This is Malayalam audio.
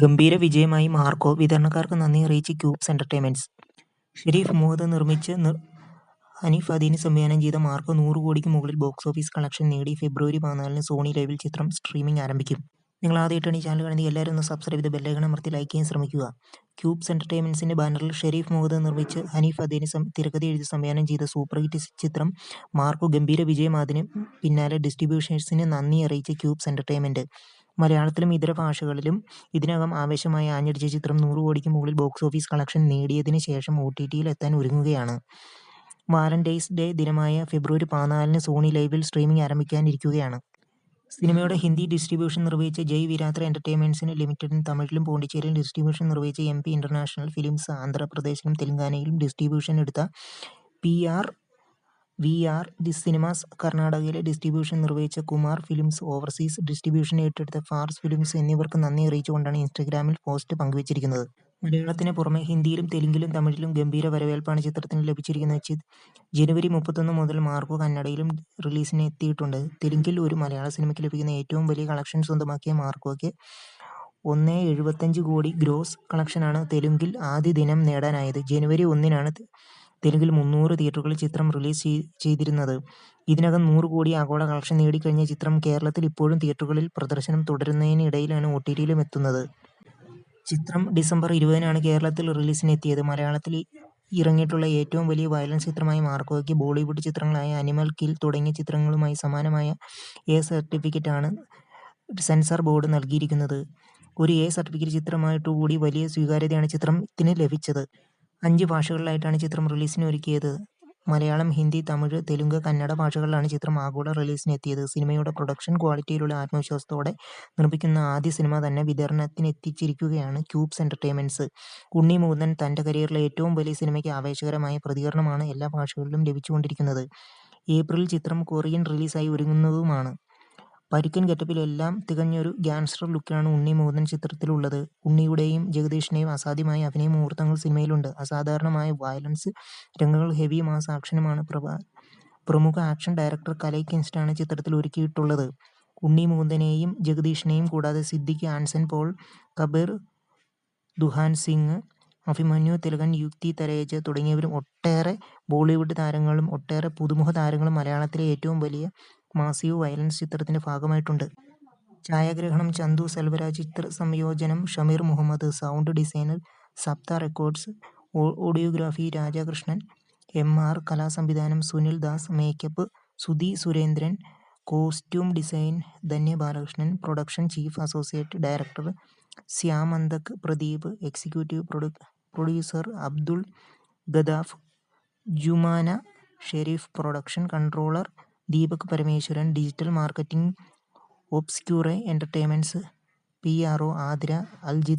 ഗംഭീര വിജയമായി മാർക്കോ, വിതരണക്കാർക്ക് നന്ദി അറിയിച്ച് ക്യൂബ്സ് എന്റർടൈൻമെന്റ്സ്. ഷെരീഫ് മുഹമ്മദ് നിർമ്മിച്ച് ഹനീഫ് അദീനി സംവിധാനം ചെയ്ത മാർക്കോ 100 കോടിക്ക് മുകളിൽ ബോക്സ് ഓഫീസ് കളക്ഷൻ നേടി. ഫെബ്രുവരി 14 സോണി ലൈവിൽ ചിത്രം സ്ട്രീമിംഗ് ആരംഭിക്കും. നിങ്ങൾ ആദ്യമായിട്ടാണ് ഈ ചാനൽ കാണുന്നത്, എല്ലാവരും ഒന്ന് സബ്സ്ക്രൈബ് ചെയ്ത് ബെല്ലൈക്കൺ അമർത്തി ലൈക്ക് ചെയ്യാൻ ശ്രമിക്കുക. ക്യൂബ്സ് എന്റർടൈൻമെന്റ്സിന്റെ ബാനറിൽ ഷെരീഫ് മുഹമ്മദ് നിർമ്മിച്ച് ഹനീഫ് അദീനി തിരക്കഥ എഴുതി സംവിധാനം ചെയ്ത സൂപ്പർ ഹിറ്റ് ചിത്രം മാർക്കോ ഗംഭീര വിജയമായതിന് പിന്നാലെ ഡിസ്ട്രിബ്യൂട്ടേഴ്സിന് നന്ദി അറിയിച്ച് ക്യൂബ്സ് എന്റർടൈൻമെന്റ്. മലയാളത്തിലും ഇതര ഭാഷകളിലും ഇതിനകം ആവേശമായി ആഞ്ഞടിച്ച ചിത്രം 100 കോടിക്ക് മുകളിൽ ബോക്സ് ഓഫീസ് കളക്ഷൻ നേടിയതിന് ശേഷം OTTയിൽ എത്താൻ ഒരുങ്ങുകയാണ്. വാലന്റൈൻസ് ഡേ ദിനമായ ഫെബ്രുവരി 14 സോണി ലൈവിൽ സ്ട്രീമിംഗ് ആരംഭിക്കാനിരിക്കുകയാണ്. സിനിമയുടെ ഹിന്ദി ഡിസ്ട്രിബ്യൂഷൻ നിർവഹിച്ച ജയ് വിരാത്ര എന്റർടൈൻമെന്റ്സ് ലിമിറ്റഡും തമിഴിലും പോണ്ടിച്ചേരിയിലും ഡിസ്ട്രിബ്യൂഷൻ നിർവഹിച്ച MP ഇന്റർനാഷണൽ ഫിലിംസ് ആന്ധ്രാപ്രദേശിലും തെലങ്കാനയിലും ഡിസ്ട്രിബ്യൂഷൻ എടുത്ത PRVR സിനിമാസ് കർണാടകയിലെ ഡിസ്ട്രിബ്യൂഷൻ നിർവഹിച്ച കുമാർ ഫിലിംസ് ഓവർസീസ് ഡിസ്ട്രിബ്യൂഷൻ ഏറ്റെടുത്ത ഫാർസ് ഫിലിംസ് എന്നിവർക്ക് നന്ദി അറിയിച്ചുകൊണ്ടാണ് ഇൻസ്റ്റഗ്രാമിൽ പോസ്റ്റ് പങ്കുവച്ചിരിക്കുന്നത്. മലയാളത്തിന് പുറമെ ഹിന്ദിയിലും തെലുങ്കിലും തമിഴിലും ഗംഭീര വരവേൽപ്പാണ് ചിത്രത്തിന് ലഭിച്ചിരിക്കുന്നത്. ജനുവരി 31 മുതൽ മാർക്കോ കന്നഡയിലും റിലീസിന് എത്തിയിട്ടുണ്ട്. തെലുങ്കിൽ ഒരു മലയാള സിനിമയ്ക്ക് ലഭിക്കുന്ന ഏറ്റവും വലിയ കളക്ഷൻ സ്വന്തമാക്കിയ മാർക്കോയ്ക്ക് 1.75 കോടി ഗ്രോസ് കളക്ഷനാണ് തെലുങ്കിൽ ആദ്യ ദിനം നേടാനായത്. ജനുവരി 1-നാണ് തെലുങ്കിൽ 300 തിയേറ്ററുകളിൽ ചിത്രം റിലീസ് ചെയ്തിരുന്നത്. ഇതിനകം 100 കോടി ആഗോള കളക്ഷൻ നേടിക്കഴിഞ്ഞ ചിത്രം കേരളത്തിൽ ഇപ്പോഴും തിയേറ്ററുകളിൽ പ്രദർശനം തുടരുന്നതിനിടയിലാണ് OTTയിലും എത്തുന്നത്. ചിത്രം ഡിസംബർ 20-നാണ് കേരളത്തിൽ റിലീസിന് എത്തിയത്. മലയാളത്തിൽ ഇറങ്ങിയിട്ടുള്ള ഏറ്റവും വലിയ വയലൻസ് ചിത്രമായ മാർക്കോയ്ക്ക് ബോളിവുഡ് ചിത്രങ്ങളായ അനിമൽ കിൽ തുടങ്ങിയ ചിത്രങ്ങളുമായി സമാനമായ A സർട്ടിഫിക്കറ്റാണ് സെൻസർ ബോർഡ് നൽകിയിരിക്കുന്നത്. ഒരു A സർട്ടിഫിക്കറ്റ് ചിത്രമായിട്ടുകൂടി വലിയ സ്വീകാര്യതയാണ് ചിത്രത്തിന് ലഭിച്ചത്. 5 ഭാഷകളിലായിട്ടാണ് ചിത്രം റിലീസിന് ഒരുക്കിയത്. മലയാളം, ഹിന്ദി, തമിഴ്, തെലുങ്ക്, കന്നഡ ഭാഷകളിലാണ് ചിത്രം ആഗോള റിലീസിന് എത്തിയത്. സിനിമയുടെ പ്രൊഡക്ഷൻ ക്വാളിറ്റിയിലുള്ള ആത്മവിശ്വാസത്തോടെ നിർമ്മിക്കുന്ന ആദ്യ സിനിമ തന്നെ വിതരണത്തിനെത്തിച്ചിരിക്കുകയാണ് ക്യൂബ്സ് എന്റർടൈൻമെന്റ്സ്. ഉണ്ണി മുകുന്ദൻ തന്റെ കരിയറിലെ ഏറ്റവും വലിയ സിനിമയ്ക്ക് ആവേശകരമായ പ്രതികരണമാണ് എല്ലാ ഭാഷകളിലും ലഭിച്ചുകൊണ്ടിരിക്കുന്നത്. ഏപ്രിലിൽ ചിത്രം കൊറിയൻ റിലീസായി ഒരുങ്ങുന്നതുമാണ്. പരുക്കൻ ഗെറ്റപ്പിൽ എല്ലാം തികഞ്ഞൊരു ഗ്യാങ്സ്റ്റർ ലുക്കിലാണ് ഉണ്ണി മുകുന്ദൻ ചിത്രത്തിലുള്ളത്. ഉണ്ണിയുടെയും ജഗദീഷിന്റെയും അസാധ്യമായ അഭിനയ മുഹൂർത്തങ്ങൾ സിനിമയിലുണ്ട്. അസാധാരണമായ വയലൻസ് രംഗങ്ങൾ, ഹെവി മാസ് ആക്ഷനുമാണ് പ്രമുഖ ആക്ഷൻ ഡയറക്ടർ കലൈ കെൻസ്റ്റാണ് ചിത്രത്തിൽ ഒരുക്കിയിട്ടുള്ളത്. ഉണ്ണി മുകുന്ദനെയും ജഗദീഷിനെയും കൂടാതെ സിദ്ദിഖ്, ആൻസൺ പോൾ, കബീർ ദുഹാൻ സിംഗ്, അഭിമന്യു തിലകൻ, യുക്തി തരേജ തുടങ്ങിയവരും ഒട്ടേറെ ബോളിവുഡ് താരങ്ങളും ഒട്ടേറെ പുതുമുഖ താരങ്ങളും മലയാളത്തിലെ ഏറ്റവും വലിയ മാസീവ് വയലൻസ് ചിത്രത്തിന്റെ ഭാഗമായിട്ടുണ്ട്. ഛായാഗ്രഹണം ചന്തു സെൽവരാജ്, ചിത്ര സംയോജനം Shameer Muhammad, sound designer Saptha records, audiography Rajakrishnan MR, കലാസംവിധാനം Sunil Das, makeup Sudhi Surendran, costume design Dhanya Balakrishnan, production chief associate director Shyamanthak Pradeep, executive producer Abdul Gadaf, Jumana Sherif, production controller Deepak Parameswaran, digital marketing Obscura entertainments, PRO Athira അൽജിത്ത്.